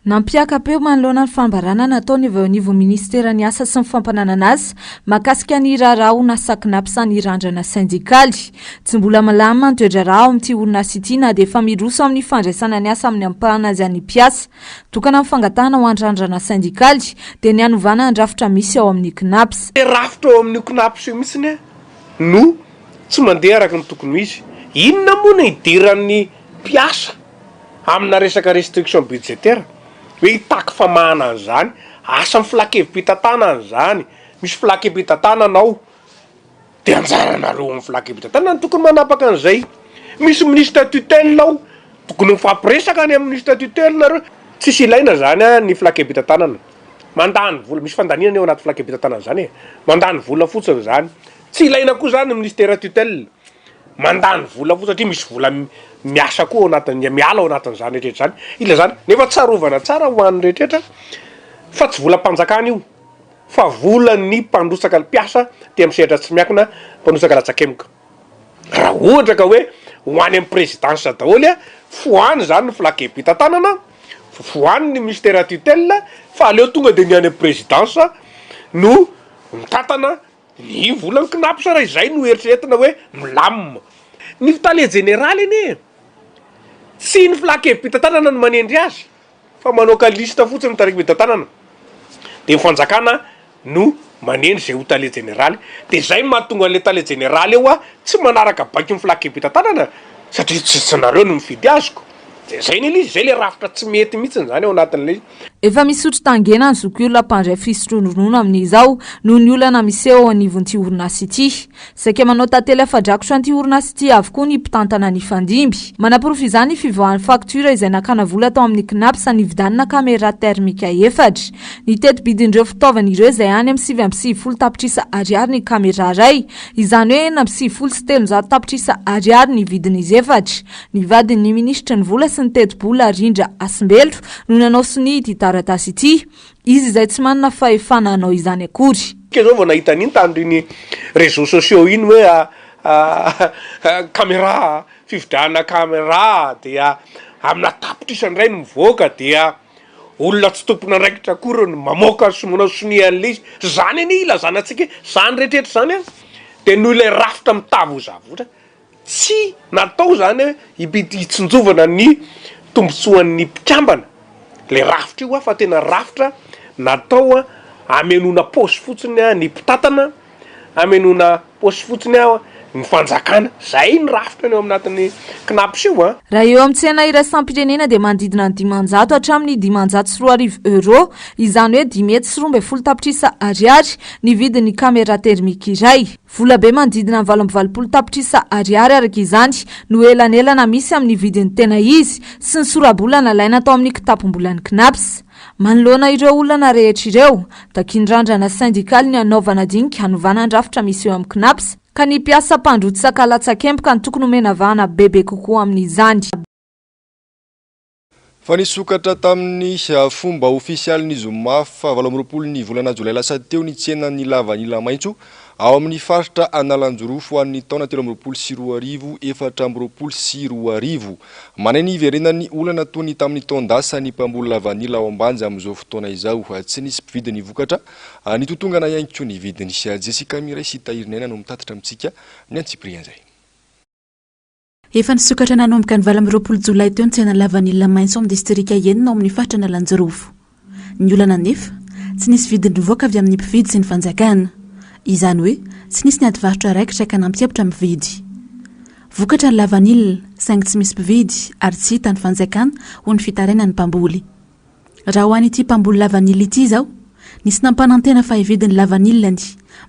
nampiaka-peo manoloana ny fambarana nataony avy ao anivon'ny ministera ny asa sy ny fampananana azy mahakasika ny raharaha orinasa KNAPS ny randrana sindikaly tsy mbola malama ny toetra raha ao amin'ity orinasa ity na dia efa miroso amin'ny fandraisana ny asa amin'ny ampahana azy any mpiasa tokana amin'ny fangatahana ho an'ny sindikaly dia ny anovana ny rafitra misy ao amin'ny KNAPS rafitra ao amin'ny KNAPS io mihitsy no tsy mandeha araka ny tokony izy inona moa ny idiran'ny mpiasa amina resaka restriction budgétaire hoe hitaky famahana an'izany asa ny filakevim-pitantanana an'izany misy filakibita-tananao de anjaranareo amin'ny filakibita-tanana tokony manapaka an'izay. Misy ministre tutelle ao tokony mifampiresaka any amin'ny ministre tutelle nareo. Tsisy ilaina zany a ny filakibita-tanana. Mandany vola, misy fandaninana eo anaty filakibita-tanana zany e. Mandany vola fotsiny zany. Tsy ilaina koa zany ministère tutelle. Mandany vola fotsiny satria misy vola miasa koa ao anatin'ny miala ao anatin'izany rehetra zany. Ila zany nefa tsarovana tsara ho an'ny rehetra fa tsy vola mpanjakana io. Fa vola ny mpandrosaka mpiasa ty amin'ny sehatra tsy miakina mpandrosaka latsakemika. Raha ohatra ka hoe ho any amin'ny présidence daholo a foany zany ny filakibita-tanana, foany ny ministère tutelle, fa aleo tonga de ny any amin'ny présidence no mitatana ny volany knapo sara izay no eritreretina hoe milamina. Ny fitale général iny tsy ny filakibita-tanana no manendry azy fa manao kalista fotsiny ny filakibita-tanana. De ny fanjakana no manendry zay ho tale général. De zay mahatonga le tale général eo a tsy manaraka baiky ny filakibita-tanana satria tsy nareo no mifidy azoko. De zay ny izy, zay le rafitra tsy mety mihitsy zany ao anatin'le. Efa misotro tangena ny zoky olona mpandray fisotronronono amin'izao noho ny olana miseho anivon'ity orinasa ity. Saika manao tantely afadrakotra an'ity orinasa ity avokoa ny mpitantana ny fandimby. Manaporofo izany ny fivoahan'ny faktura izay nakana vola tao amin'ny KNAPS nividanina caméra thermique 4. Ny tetibidin'ireo fitaovana ireo izay any amin'ny 750 tapitrisa ariary ny caméra iray, izany hoe 730 tapitrisa ariary ny vidin'izy 4. Ny vadin'ny ministra ny vola sy ny tetibola Rindra Asimbelo no nanao siny ity taratasy ity, izy izay tsy manana fahefana anao izany akory. Zao vao nahita an'iny tandriny réseaux sociaux iny hoe caméra, fividrana caméra dia amina tapitrisa ndray no mivoaka dia olona tsy tompona andraikitra akory no mamoaka sy manao sonia an'le izy. Zany any ilazana antsika zany rehetrrehetra zany a de noho ilay rafitra mitavo zavotra tsy natao zany hitsinjovana ny tombotsoan'ny mpikambana. Le rafitra io fa tena rafitra natao amenona posy fotsiny ny mpitatana, amenona posy fotsiny ny fanjakana. Zay ny rafitra eo aminatin'ny KNAPS io. Raha eo amin'ny tsena iraisam-pirenena dia manodidina ny 500 hatramin'ny 540 euro, izany hoe 520 tapitrisa ariary ny vidin'ny caméra thermique iray. Vola be manodidina 820 tapitrisa ariary araka izany no elanelana misy amin'ny vidin'ny tena izy sy ny sora-bolana laina tao amin'ny kitapom-bolan'ny KNAPS. Manoloana ireo olana rehetra ireo, takin-drandrana syndikaly ny anaovana dinika hanovana ny rafitra misy eo amin'ny KNAPS ka ny mpiasa mpandrotsaka latsakempoka ny tokony homenavahana bebe kokoa amin'izany. Fa nisokatra tamin'ny fomba ofisialin'ny Zomaf 20 ny volana Jolay lasa teo ny tsena ny lavanila maitso ao amin'ny faritra Analanjorofo an'ny taona 2024 420. Manay ny iverenan'ny olana tony tamin'ny tondasa ny mpamboly lavanila ao ambanja amin'izao fotoana izao. Tsy nisy mpividy ny vokatra, ny totongana ihany koa ny vidiny. Jessica Miray sy Tahirinaina no mitatitra amintsika ny antsiprian zay. Efa nisokatra nanomboka ny 20 Jolay teo ny tsena lavanila maitso amin'ny distrika Enina ao amin'ny faritra Analanjorofo. Ny olana nefa tsy nisy vidiny voaka avy amin'ny mpividy sy ny fanjakana. Izany hoe tsy nisy ny adivarotra raikitra ka nampiepitra mividy. Vokatra ny lavanila saingy tsy misy mpividy ary tsy hita ny fanjakana ho ny fitaraina ny mpamboly. Raha ho an'ity mpamboly lavanila ity izao, nisy nampanantena fa hividy ny lavanila ny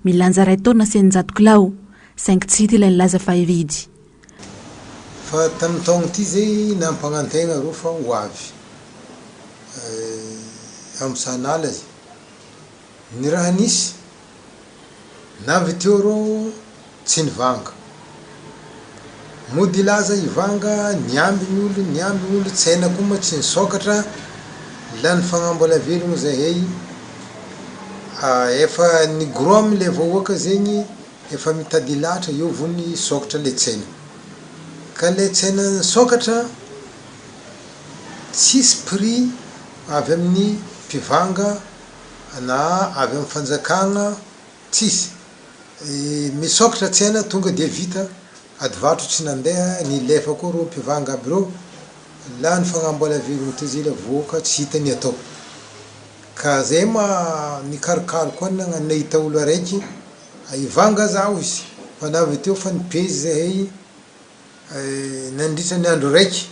milanja 2 taona 900 kilao saingy tsy hita ilay nilaza fa hividy. Fa tamin'ny taona ity zay nampanantegna reo fa ho avy amin'ny sanala zay ny raha nisy navy teo reo tsy nivanga mody laza ivanga niamby ny olo tsaina koa ma tsy nisokatra lany fagnambola velogno zay efa ny grom le vahoaka zegny efa mitady latra eo vo ny sokatra le tsaina ka le tsaina nisokatra tsisy prix avy amin'ny mpivanga na avy amin'ny fanjakana tsisy misokatra tsaina tonga de vita adivatro tsy nandeha ny lefa koa reo mpivanga aby reo la ny fagnambola velogno ty zay la voaka tsy hitany atao ka zay ma ny karokaro koa nahita olo araiky ivanga zaho izy fa navy teo fa nipezy zahay nandritra ny andro raiky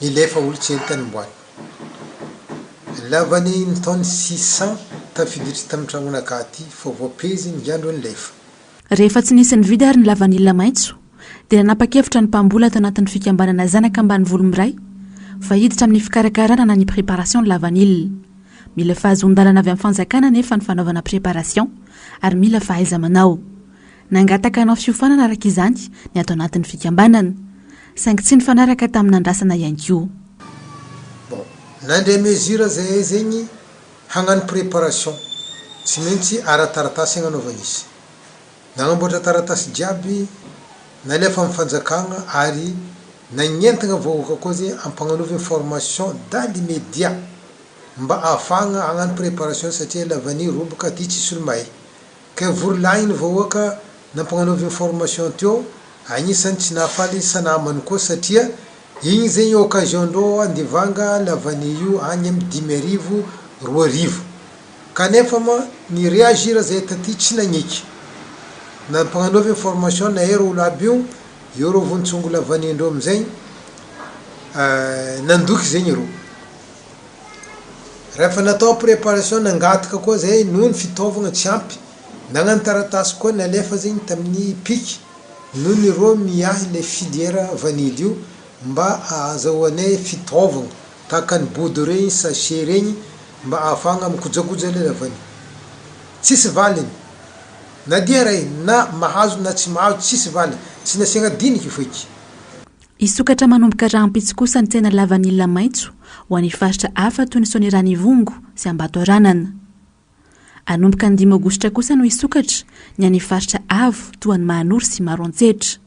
ilefa olo tsy entany mboany lavany ny taony 600 tafiditra tamin'ny tragnonakaty fa voapezi ny andro anylefa. Rehefa tsy nisy ny vidy ary ny lavanila maitso dia nanapa-kevitra ny mpamboly ato anatin'ny fikambanana zanaka ambany volomiray fa hiditra amin'ny fikarakarana na ny préparation ny lavanila. Mila fahazondalana avy amin'ny fanjakana nefa ny fanaovana préparation ary mila fahaiza manao. Nangataka anao fiofanana araka izany ny ato anatin'ny fikambanana saingy tsy nifanaraka tamin'ny andrasana ihany koa. Nandray mesure zay zegny hagnano préparation tsy maintsy ara-taratasy agnanaovana izy. Nagnamboatra taratasy jiaby nalefa amin'ny fanjakana ary nagnentana vahoaka koa zay ampagnanaovana formation dans l'immédiat mba ahafahana hagnano préparation satria lavany roboka ty tsisy olo mahay. Ka vorolahy ny vahoaka nampagnanaovana formation teo agnisan'ny tsy nahafaly sanamany koa satria igny zegny occasion ndreo andivanga lavany io agny amin'ny 10,000 2,000 kanefa ma ny réagir zay taty tsy nagniky nampagnanaovana formation na ero olo aby io reo vontsongo lavany ndreo amizay nandoky zegny reo. Rehefa natao préparation nangataka koa zay noho ny fitaovagna tsy ampy nagnano taratasy koa nalefa zegny tamin'ny piky noho ny reo miahy le filière vanily io mba azahoanay fitaovagna tahaka ny body regny sachet regny mba ahafahana mikojakoja le lavany. Tsisy valiny na dia ray na mahazo na tsy mahazo tsisy valiny tsy nasiagna diniky foiky. Isokatra manomboka rahampitsy kosa ny tsena lavanila maitso ho an'ny faritra hafa toy ny Soanieranivongo sy Ambatoaranana. Anomboka ny 5 aogositra kosa no isokatra ny an'ny faritra avo toa ny Mahanoro sy Maroantsetra.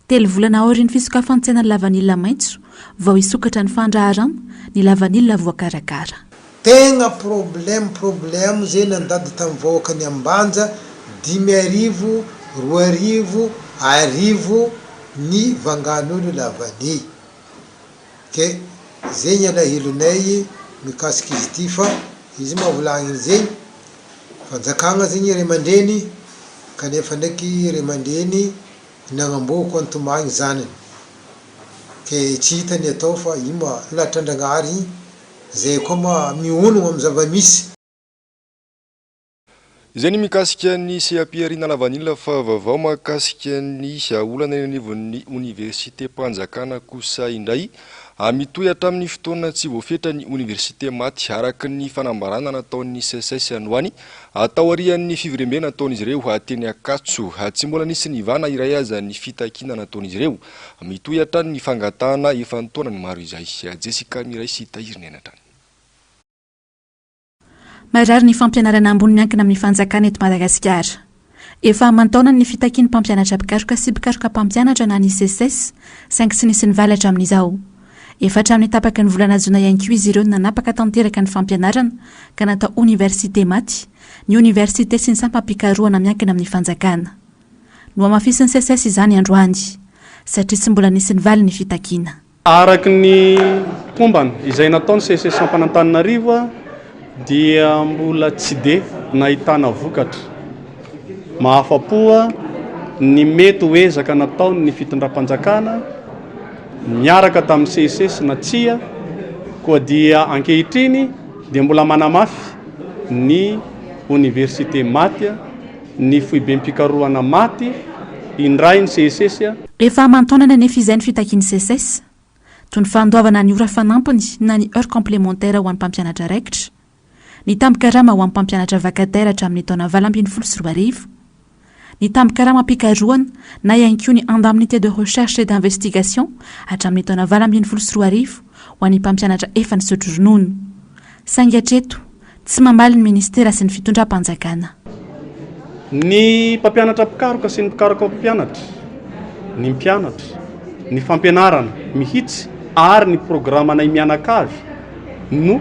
3 volana aorian'ny fisokafan'ny tsena lavanila maitso vao isokatra ny fandraharana ny lavanila voakarakara. Tegna problème zay nandady tamin'ny vahoaka ny Ambanja 10,000 2,000 1,000 ny vangan'olo lavany. Ke zegny alahilonay mikasiky izy ty fa izy mahavolagniny zegny fanjakagna zegny ray aman-dreny kanefa ndraiky ray aman-dreny nagnamboako antomagny zanany ke tsy hitany atao fa ima latrandragnary zay koa ma mionogno amin'ny zava-misy. Izay ny mikasika ny sehampiarina lavanila fa vaovao mahakasika ny olana eny anivon'ny Université Mpanjakana kosa indray mitohy hatramin'ny fotoana tsy voafetra ny Université Maty araka ny fanambarana nataon'ny CSS androany ataorian'ny fivrembena nataon'izy ireo hateny Akatso tsy mbola nisy nivana iray aza ny fitakina nataon'izy ireo mitohy hatrany ny fangatahana efa nitaona ny maro izay. Jessica Miray sy Tahirina Enatrany. Marary ny fampianarana ambony miankina amin'ny fanjakana eto Madagasikara. Efa mantaona ny fitakiany mpampianatra pikaroka sy pikaroka mpampianatra na ny CSS saingy tsy nisy nivalatra amin'izao. Efa hatramin'ny tapaka ny volana Jona ihany koa izy ireo nanapaka tanteraka ny fampianarana ka natao Université Maty, ny Université sy ny sampam-pikaroana miankina amin'ny fanjakana. No amafisin'ny CSS izany androany satria tsy mbola nisy nivaly ny fitakiana. Araka ny pombany izay nataony CSS Ampanantananarivo dia mbola tsy de nahitana vokatra. Mahafapoa ny mety hoezaka nataony ny fitondram-panjakana miaraka tamin'ny CSS na tsia koa dia ankehitriny dia mbola manamafy ny Université Maty, ny foibem-pikaroana Maty, indray ny CSS. Efa amantonana nefa izay ny fitakiany CSS toy ny fandoavana ny ora fanampiny na ny heure complémentaire ho an'ny mpampianatra raikitra, ny tambikarama ho an'ny mpampianatra vacataire hatramin'ny taona 2024, ny tambikarama pikaroana na ihany koa ny indemnité de recherche et d'investigation hatramin'ny taona 2024 ho an'ny mpampianatra efa nisotro ronono. Saingy hatreto tsy mamaly ny ministera sy ny fitondram-panjakana. Ny mpampianatra pikaroka sy ny pikaroka mpampianatra, ny mpianatra, ny fampianarana mihitsy ary ny programana mianakavy no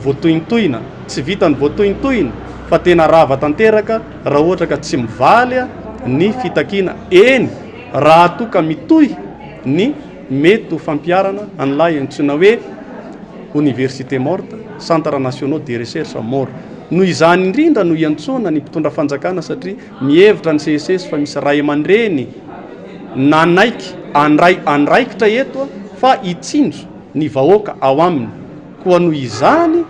voatointoina, tsy vita ny voatointoina fa tena rava tanteraka raha ohatra ka tsy mivaly ny fitakiana eny raha toka mitohy ny mety ho fampiarana an'ilay antsoina hoe Université morte, Centre nationaux de recherche mort. Noho izany indrindra no iantsona ny mpitondra fanjakana satria mihevitra ny CSS fa misy ray aman-dreny nanaiky andraikitra eto fa itsinjo ny vahoaka ao aminy. Koa noho izany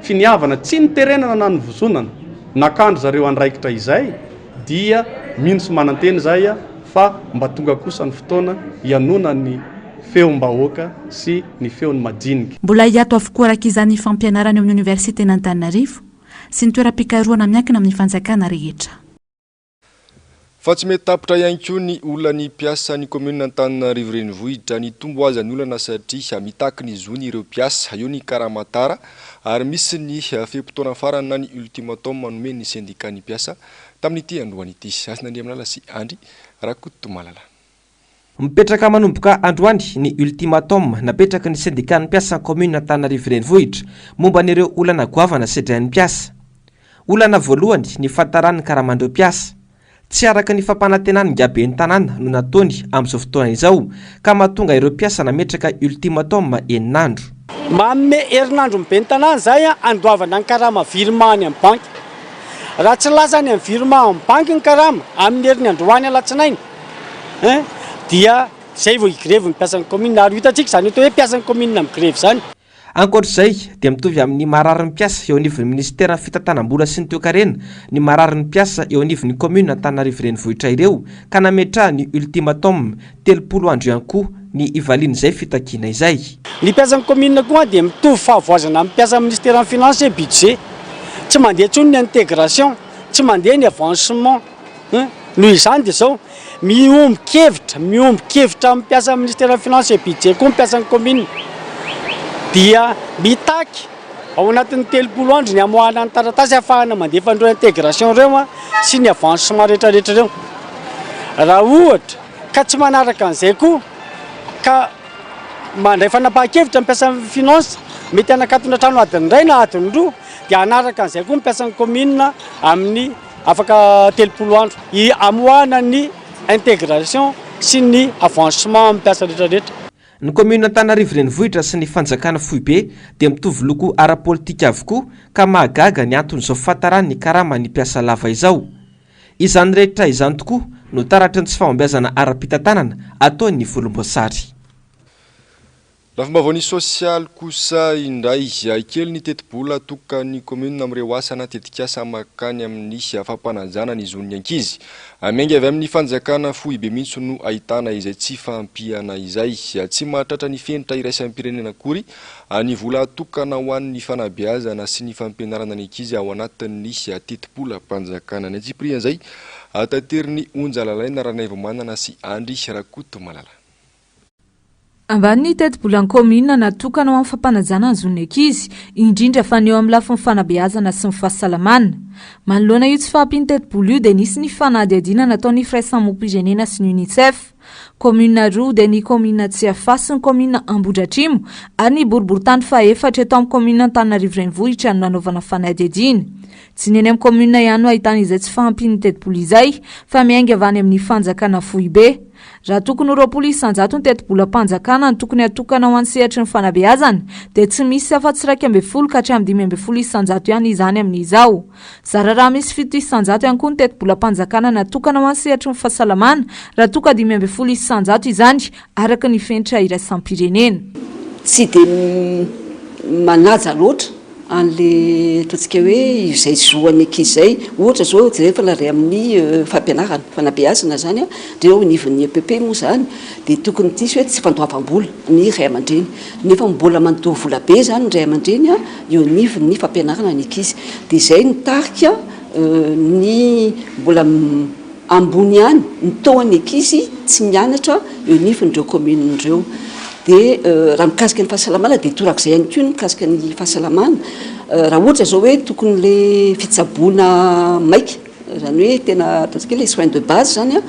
finiavana tsy niterenana na nyvozonana nakandro zareo andraikitra izay dia mino sy mananteny zay fa mba tonga kosa ny fotoana ianona ny feom-bahoaka sy ny feon'ny majinika. Mbola hiato avokoa araka izany fampianarana eo amin'ny oniversité n'Antananarivo sy ny toeram-pikarohana miankina amin'ny fanjakana rehetra. Fa tsy mety tapitra ihany koa ny olona ny mpiasa ny commune Antananarivo renivohitra ny tombo azy ny olana satria mitaky ny zony ireo mpiasa eo ny karamatara ary misy ny fehim-potoana farany na ny ultimatum manome ny syndicat ny mpiasa tamin'ity androany ity. Asin'Andriamanala sy Andry Rakotomalala. Mipetraka manomboka androany ny ultimatum napetraka ny syndicat ny mpiasa commune Antananarivo renivohitra momba n'ireo olana goavana sedrain'ny mpiasa. Olana voalohany ny fahatarany karamandreo mpiasa. Tsy araka ny fampanantenany ngaben'ny tanàna no nataony amin'izao fotoana izao ka mahatonga ireo mpiasa nametraka ultimatum eninandro. Manome herinandro miben'ny tanàna zay andoavana ny karama viremany amin'ny banky. Raha tsy lazany amin'ny virement amin'ny banky ny karama amin'ny herin'ny androany alatsinainy dia zay vao higrevy ny mpiasan'ny commune ary hitantsika zany atao hoe mpiasan'ny commune migrevy zany. Ankoatr'izay dia mitovy amin'ny marary ny mpiasa eo anivon'ny ministera fitantanam-bola sy ny toe-karena ny marary ny mpiasa eo anivon'ny commune Antananarivo renivohitra ireo ka nametraha ny ultimatum 30 andro ihany koa ny ivalian'izay fitakiana izay. Ny mpiasan'ny commune koa dia mitovy fahavoazana amin'ny mpiasan'ny ministera finance budget. Tsy mandeha tsony ny intégration, tsy mandeha ny avancement. Noho izany dia zao miombon-kevitra amin'ny mpiasan'ny ministera finance budget koa mpiasan'ny commune. Dia mitaky ao anatin'ny 30 andro ny amoahana ny taratasy ahafahana mandefa andreo intégration reo sy ny avancement rehetrarehetra reo. Raha ohatra ka tsy manaraka an'izay koa ka mandray fanapahan-kevitra mpiasan'ny finance mety anakatona trano adiny iray na adiny roa dia anaraka an'izay koa mpiasan'ny commune amin'ny afaka 30 andro amoahana ny intégration sy ny avancement mpiasa rehetrarehetra. Ny commune Antananarivo renivohitra sy ny fanjakana Foibe dia mitovy loko ara-politika avokoa ka mahagaga ny anton'izao fahatarany ny karama ny mpiasa lava izao. Izany rehetra izany tokoa no taratry ny tsy fahombiazana ara-pitantanana ataon'ny volomboasary. Lafim-bavony sosialy kosa indray kely ny teti-bola tokany commune amin'ireo asa na tetikasa makany amin'ny fampanajana ny zon'ny ankizy. Amengy avy amin'ny fanjakana Foibe mihitsy no ahitana izay tsy fampiana izay. Tsy mahatratra ny fenitra iraisam-pirenena akory ny vola tokana ho an'ny fanabeazana sy ny fampianarana ny ankizy ao anatin'ny teti-bola mpanjakana. Ny antsiprian'izay tanteriny Onja Lalaina Ranaivo Manana sy Andry Rakotomalala. Ambany teti-bola ny commune natokana ho amin'ny fampanajana ny zon'ny ankizy indrindra fa ny eo amin'ny lafiny fanabeazana sy ny fahasalamana. Manoloana io tsy fahampiany teti-bola io dia nisy ny fanadihadiana nataon'ny firaisan-mo-pirenena sy ny UNICEF. Commune roa dia ny commune Tsiafa sy ny commune Ambohidratrimo ary ny boriboritany fahaefatra eto amin'ny commune Antananarivo renivohitra no nanaovana fanadihadiana. Tsy ny eny amin'ny commune ihany no ahitana izay tsy fahampiany teti-bola izay fa miainga avy any amin'ny fanjakana Foibe. Raha tokony 20 isanjato ny teti-bola mpanjakana ny tokony atokana ho an'ny sehatry ny fanabeazana dia tsy misy afa-tsy 12 ka hatramin'ny 15 isanjato ihany izany amin'izao. Zara raha misy 7 isanjato ihany koa ny teti-bola mpanjakana natokana ho an'ny sehatry ny fahasalamana raha toka 15 isanjato izany araka ny fenitra iraisam-pirenena. Tsy dia manaja loatra an'le ataontsika hoe izay zoany ankizy zay ohatra zao rehefa laray amin'ny fampianarana fanabeazana zany reo nivon'ny EPP moa zany dia tokony tisy hoe tsy fandoavam-bola ny ray aman-dreny nefa mbola mandoa vola be zany ny ray aman-dreny eo nivon'ny fampianarana ny ankizy dia izay nitarika ny mbola ambony ihany ny taon'ny ankizy tsy mianatra eo nivon'ireo communen'ireo. Dia raha mikasika ny fahasalamana dia torak'izay ihany koa ny mikasika ny fahasalamana raha ohatra zao hoe tokony le fitsaboana maika zany hoe tena ataontsika le soins de base zany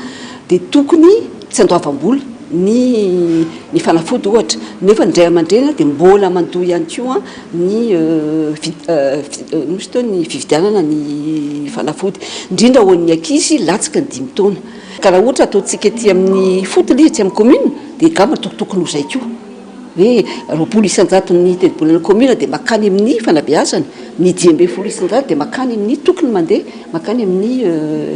dia tokony tsy andoavam-bola ny fanafody ohatra nefa ny ray aman-dreny dia mbola mandoa ihany koa ny ny fividianana ny fanafody indrindra ho an'ny ankizy latsaka ny 5 taona. Ka raha ohatra ataontsika ety amin'ny fotony tsy amin'ny commune dia gama tokotokony ho zay koa hoe 20 isanjato ny teti-bola ny commune dia makany amin'ny fanabeazana ny 12 isanjato dia makany amin'ny tokony mandeha makany amin'ny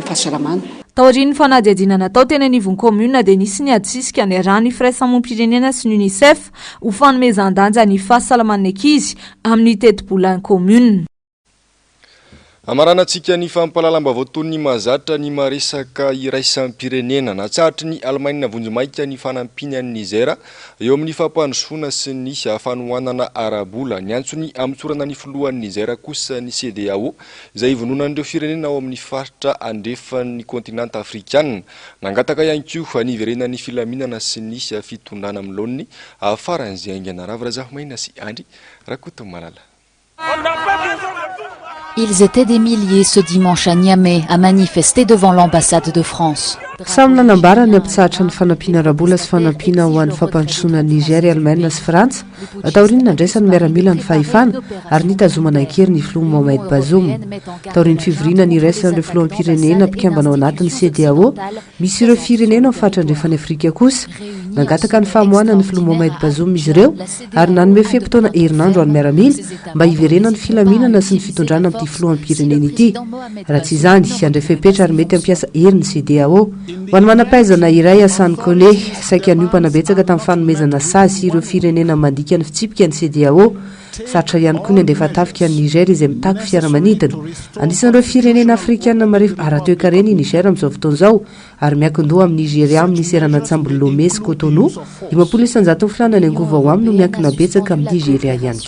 fahasalamana. taorian'ny fanadihadiana natao teny anivon'ny commune dia nisy ny adisika ny rany firaisamom-pirenena sy ny UNICEF ho fanomezan-danja ny fahasalaman'ny ankizy amin'ny teti-bolan'ny commune. Amaranantsika ny fampalalam-baovao toy ny mahazatra ny maresaka iraisam-pirenena natsahatra ny Allemagne vonjomaika ny fanampiny an'ny Niger eo amin'ny fampandrosoana sy ny fanohanana arabola ny antsony amitsorana ny filohan'ny Niger kosa ny CEDEAO izay vononan'ireo firenena ao amin'ny faritra andrefan'ny kontinanta afrikana nangataka ihany koa niverenan'ny filaminana sy ny fitondrana amin'ny laoniny afaran'izay aingana ravira zahomaina sy andry rakoto malala. Ils étaient des milliers ce dimanche à Niamey à manifester devant l'ambassade de France. Samy nanambara ny ampitsahatra ny fanampiana arabola sy fanampiana ho an'ny fampandrosoana Niger, Allemagne sy Frantsa taoriany nandraisany miaramila ny fahefana ary nitazomana ankery ny filoha Mohamed Bazoum. Taoriany fivorina ny iraisan'ireo filoham-pirenena mpikambana ao anatin'ny CEDEAO misy ireo firenena ao fatrandrefany Afrika kosa nangataka ny famoahana ny filoha Mohamed Bazoum izy ireo ary nanome fehim-potoana herinandro any miaramila mba hiverena ny filaminana sy ny fitondrana amin'ity filoham-pirenena ity. Raha tsy izany andrefepetra ary mety ampiasa hery ny CEDEAO. Ho any manampaizana iray Hassan Kone saika niompana betsaka tamin'ny fanomezana sazy ireo firenena mandika ny fitsipika ny CEDEAO sarotra ihany koa ny andefa tafika ny Niger izay mitaky fiaramanidina. Anisan'ireo firenena afrikana marefo ara-toe-karena i Niger amin'izao fotoana izao ary miankin-doha amin'ny Nigeria amin'ny seran'antsamby Lomé sy Cotonou 50 isanjato filanany angova ao aminy no miankina betsaka amin'ny Nigeria ihany.